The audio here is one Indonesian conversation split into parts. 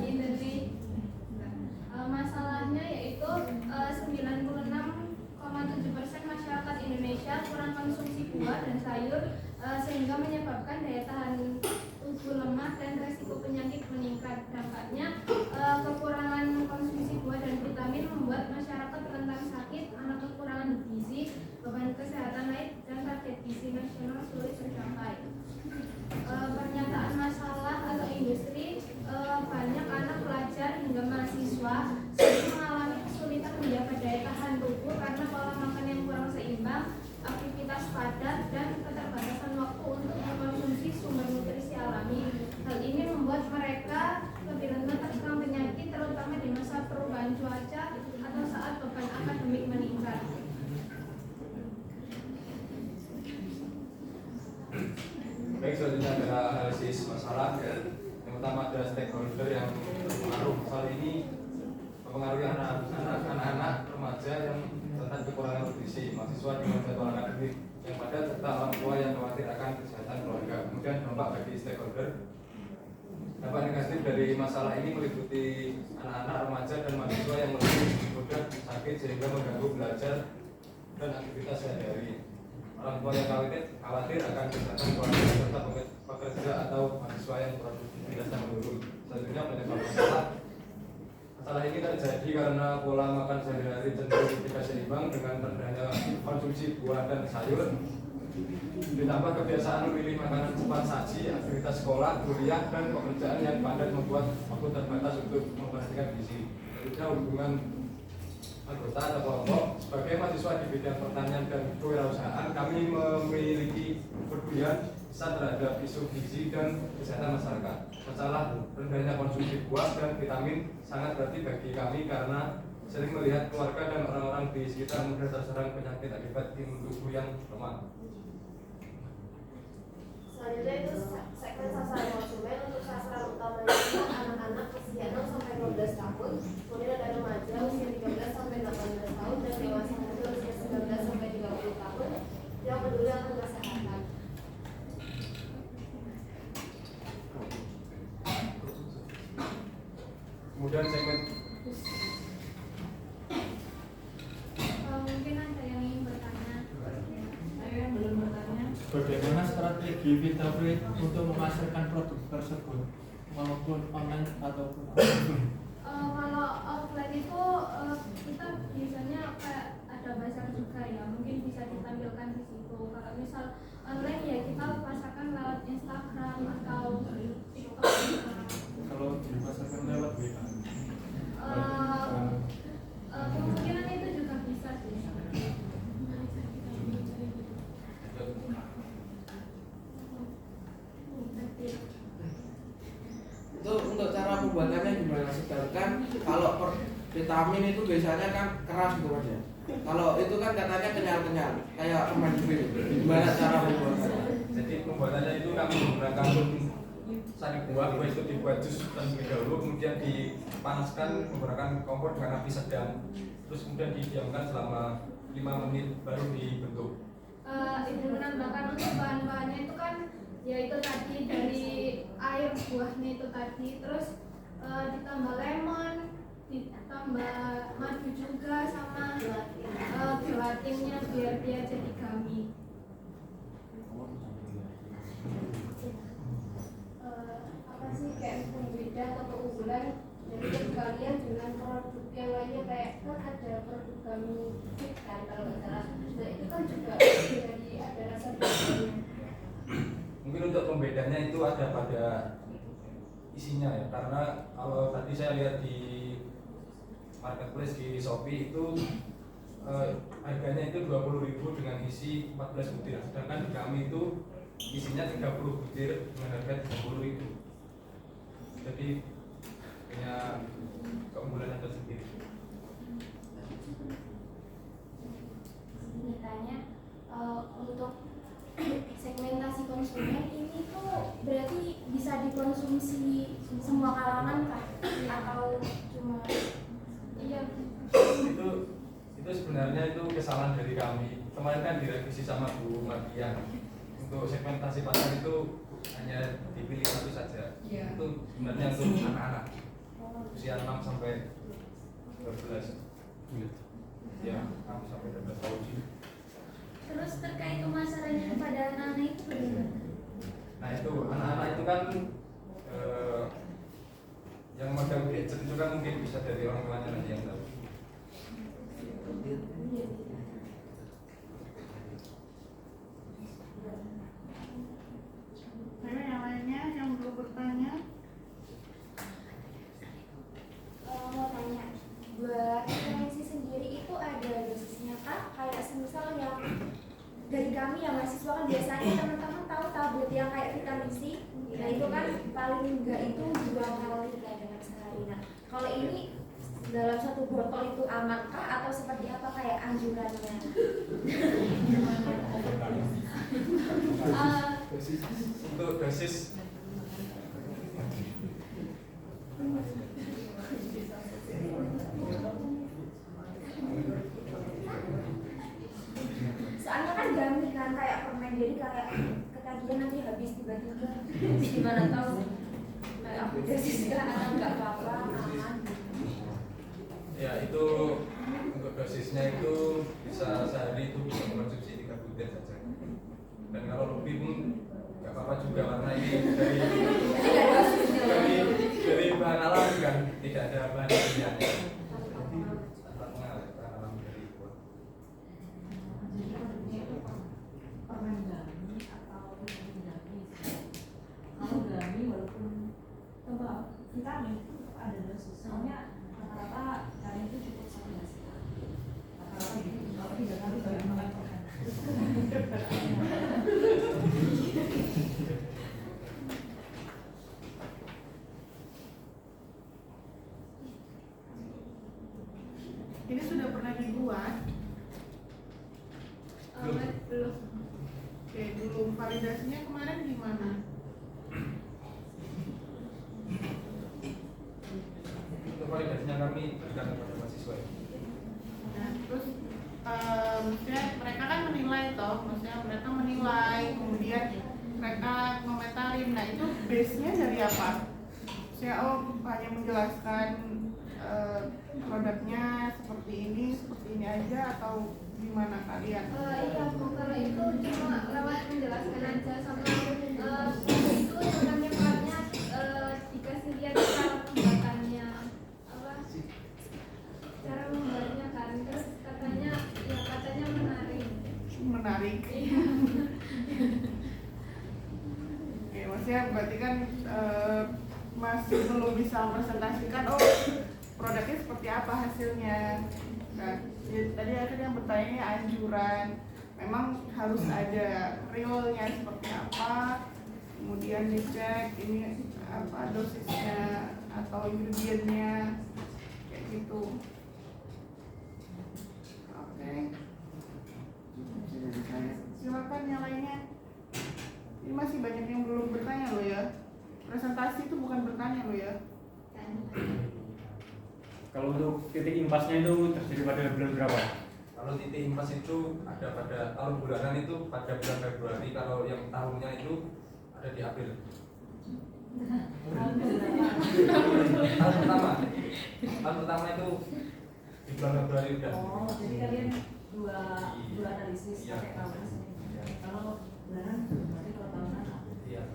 Di Indonesia masalahnya yaitu 96,7% masyarakat Indonesia kurang konsumsi buah dan sayur sehingga menyebabkan daya tahan tubuh lemah dan resiko penyakit meningkat. Dampaknya kekurangan konsumsi buah dan vitamin membuat masyarakat rentan sakit, anak kekurangan gizi, beban kesehatan naik, dan target gizi nasional sulit tercapai. Pernyataan masalah atau industri, banyak anak pelajar hingga mahasiswa sering mengalami kesulitan menjaga daya tahan tubuh karena pola makan yang kurang seimbang, aktivitas padat, dan keterbatasan waktu untuk mengkonsumsi sumber nutrisi alami. Hal ini membuat mereka lebih rentan terserang penyakit, terutama di masa perubahan cuaca atau saat beban akademik meningkat. Baik, selanjutnya adalah analisis masalah. Yang pertama adalah stakeholder yang berpengaruh. Soal ini mempengaruhi anak-anak remaja yang rentan kekurangan nutrisi, mahasiswa dengan jadwal akademik yang padat, serta orang tua yang khawatir akan kesehatan keluarga. Kemudian dampak bagi stakeholder. Dampak negatif dari masalah ini meliputi anak-anak remaja dan mahasiswa yang lebih mudah sakit sehingga mengganggu belajar dan aktivitas sehari-hari. Orang tua yang khawatir akan kesehatan keluarga serta pekerja atau mahasiswa yang produktivitasnya menurun. Selanjutnya penyebab masalah. Masalah ini terjadi karena pola makan sehari-hari cenderung tidak seimbang dengan rendahnya konsumsi buah dan sayur. Ditambah kebiasaan memilih makanan cepat saji, aktivitas sekolah, kuliah, dan pekerjaan yang padat membuat waktu terbatas untuk memperhatikan gizi. Selanjutnya hubungan anggota atau kelompok. Sebagai mahasiswa di bidang pertanian dan kewirausahaan, kami memiliki kepedulian besar terhadap isu gizi dan kesehatan masyarakat. Masalah rendahnya konsumsi buah dan vitamin sangat berarti bagi kami karena sering melihat keluarga dan orang-orang di sekitar mudah terserang penyakit akibat imun tubuh yang lemah. Selanjutnya itu segmen sasaran konsumen. Untuk sasaran utamanya anak-anak usia 6 sampai 12 tahun, kemudian ada remaja usia 13 sampai 18 tahun, dan dewasa muda usia 19 sampai 30 tahun yang peduli akan kesehatan. Kemudian segmen Mungkin ada yang ingin bertanya? Ada yang belum bertanya? Bagaimana strategi Vitafree untuk memasarkan produk tersebut, maupun online ataupun offline? Kalau offline itu kita biasanya kayak ada bazar juga ya, mungkin bisa ditampilkan di situ. Kalau misal online ya kita pasarkan lewat Instagram atau TikTok. Kalau dipasarkan lewat WA? Kemungkinan itu juga bisa sih. Itu untuk cara pembuatannya gimana? Sedangkan kalau per vitamin itu biasanya kan keras gitu Mas ya. Kalau itu kan katanya kenyal-kenyal kayak permen jus. Gimana cara pembuatannya? Jadi pembuatannya itu kami menggunakan sari buah itu dibuat jus terlebih dahulu, kemudian dipanaskan menggunakan kompor dengan api sedang, terus kemudian didiamkan selama 5 menit baru dibentuk. Ibu menambahkan untuk bahan-bahannya itu kan yaitu tadi dari air buahnya itu tadi, terus ditambah lemon, ditambah madu juga sama gelatinnya biar dia jadi gummy. Apa sih kayak pembeda atau keunggulan dari kalian dengan produk yang lainnya, kayak kan ada produk gummy fit kan kalau nggak salah, nah itu kan juga jadi ada rasa bedanya. Mungkin untuk pembedanya itu ada pada isinya ya, karena kalau tadi saya lihat di marketplace di Shopee itu harganya itu 20.000 dengan isi 14 butir, sedangkan di kami itu isinya 30 butir dengan harga 30.000. Jadi punya keunggulan yang tersendiri. Ditanya untuk segmentasi konsumen ini tuh berarti bisa dikonsumsi semua kalangan kah? Atau cuma Iya. Itu sebenarnya itu kesalahan dari kami. Kemarin kan direvisi sama Bu Mardian. untuk segmentasi pasar itu hanya dipilih satu saja. Iya. Itu sebenarnya untuk anak-anak usia 6 sampai 12. Ya, 6 sampai 12 tahun. Terus terkait pemasarannya kepada anak-anak itu bagaimana? Nah itu anak-anak itu kan yang megang gadget itu kan mungkin bisa dari orang tuanya nanti yang tahu. Saya yang lainnya yang belum bertanya. Mau tanya, buat vitamin C sendiri itu ada dosisnya kah? Kayak semisal yang dari kami yang mahasiswa kan biasanya teman-teman tahu tablet yang kayak vitamin C, nah itu kan paling enggak itu 2 kali dalam sehari. Nah kalau ini dalam satu botol itu aman kah atau seperti apa kayak anjurannya? Untuk dosis Soalnya kan gami kan kayak permen, jadi kayak ketagihan nanti habis tiba-tiba. Gimana tahu? Kayak aku dosis kah atau enggak apa-apa aman? ya itu untuk dosisnya itu bisa sehari itu bisa mengkonsumsi 3 butir saja. Dan kalau lebih pun nggak apa-apa juga karena ini dari bahan alami kan, tidak ada bahan kimianya. Bahan alami dari buah. Permen gami atau vitamin gami. Kalau gami walaupun tebal vitamin itu tetap ada dosis. Soalnya rata-rata gami itu cukup 1 gelas. Rata-rata gitu. Kalau 3 kali banyak makan makan. Ini sudah pernah dibuat. Belum. Oke, belum. Validasinya kemarin gimana? Untuk validasinya kami berikan kepada mahasiswa. Nah, terus maksudnya mereka kan menilai toh, maksudnya mereka menilai, kemudian mereka komentarin. Nah itu base-nya dari apa? Saya hanya menjelaskan produknya seperti ini aja atau gimana kalian? Iya, kalau itu cuma lewat menjelaskan aja sama itu namanya perannya dikasih lihat cara pembuatannya apa cara membuatnya kan, terus katanya menarik. Iya. Oke, maksudnya berarti kan masih belum bisa mempresentasikan produknya seperti apa hasilnya. Nah, tadi akhirnya yang bertanya anjuran, memang harus ada realnya seperti apa, kemudian dicek ini apa dosisnya atau ingredientnya kayak gitu. Oke. Silakan yang lainnya. Ini masih banyak yang belum bertanya loh ya. Presentasi itu bukan bertanya loh ya. Kalau untuk titik impasnya itu terjadi pada bulan berapa? Kalau titik impas itu ada pada tahun bulanan itu pada bulan Februari, kalau yang tahunnya itu ada di April. Tahun pertama itu di bulan Februari udah. Oh, jadi kalian dua analisis Iya. pakai tahun. Iya. Kalau bulanan berarti kalau tahunan apa? Iya.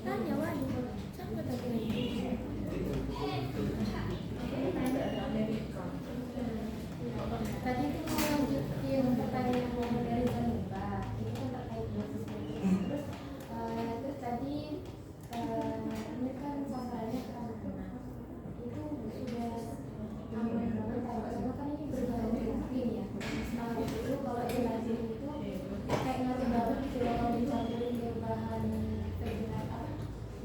Tanya lagi, siapa tadi? Tadi itu mau lanjutin pertanyaan yang dari Zanzibar, ini kan terkait dosis. Terus tadi ini kan sasarannya ke anak-anak. Itu sudah aman banget karena kan ini berbahan protein ya. Itu kalau di lazim itu kayak ngaruh banget gitu ya kalau dicampurin ke bahan vegetarian apa?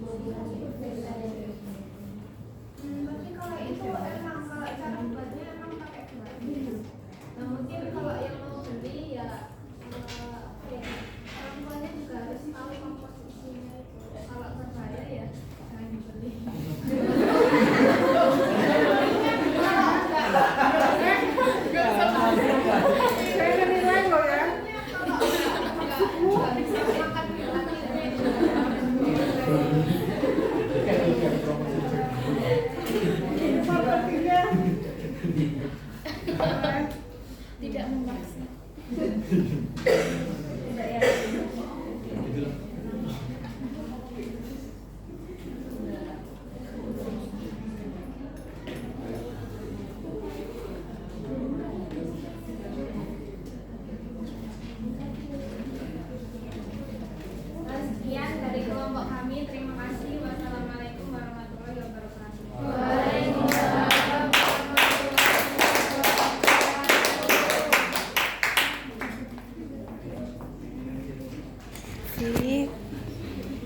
Buah-buahan itu vegetarian. Berarti kalau itu emang kalau cara buatnya emang pakai gula. Nah mungkin Saya nilai loh ya. Sepertinya Tidak memaksa. Tidak ya. Sekian dari kelompok kami. Terima